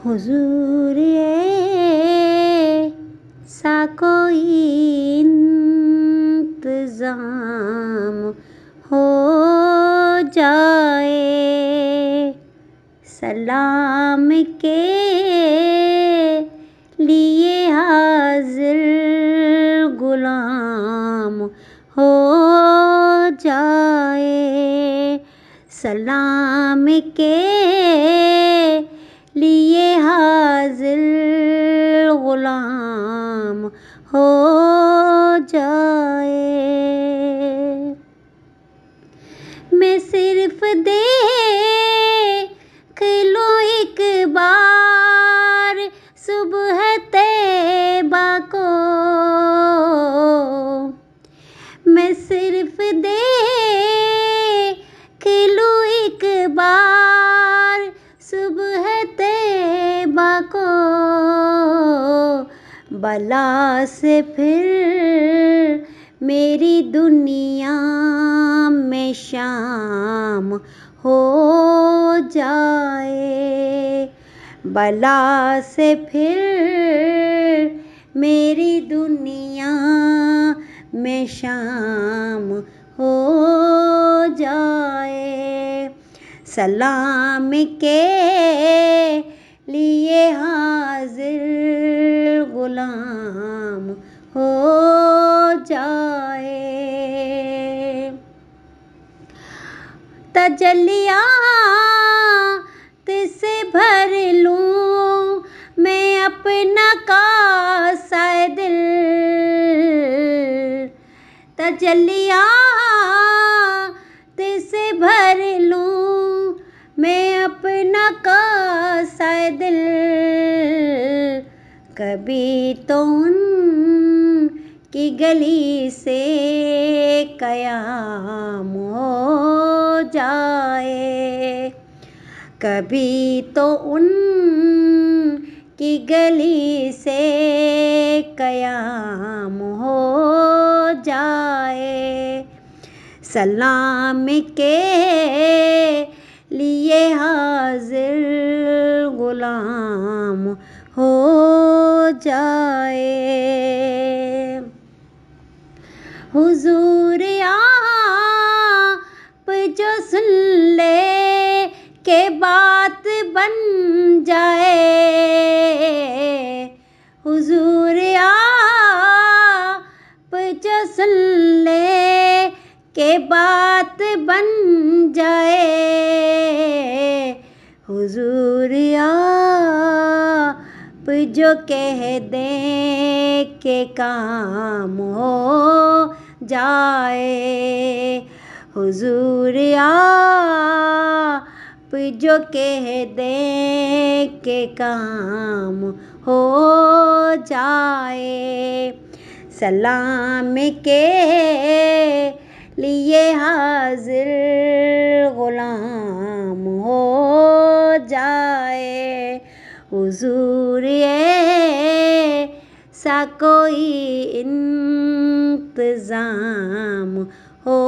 हुजूर ऐसा कोई इंतज़ाम हो जाए, सलाम के लिए हाज़िर गुलाम हो जाए, सलाम के लिए हाज़िर गुलाम हो जाए। मैं सिर्फ देख लूं एक बार सुबह तैबा को, मैं सिर्फ देख लूं एक बार सुबह तैबा को, बला से फिर मेरी दुनिया में शाम हो जाए, बला से फिर मेरी दुनिया में शाम हो जाए, सलाम के लिए हाज़िर गुलाम हो जाए। तजल्लियाँ से भर लूं मैं अपना कासाए दिल, तजल्लियाँ से भर लूं मैं अपना कासाए दिल, कभी तो उनकी गली से कयाम हो जाए, कभी तो उनकी गली से कयाम हो जाए, सलाम के लिए हाज़िर गुलाम हो जाए। हुजूर आप जो सुन ले के बात बन जाए, हुजूर आप जो सुन ले के बात बन जाए, हुजूर आप जो कह दें के काम हो जाए, हुजूर आप जो कह दें के काम हो जाए, सलाम के लिए हाज़िर गुलाम हो जाए, हुजूर ऐसा कोई इंतज़ाम हो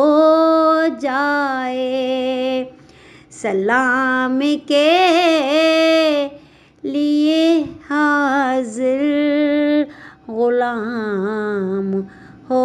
जाए, सलाम के लिए हाज़िर गुलाम हो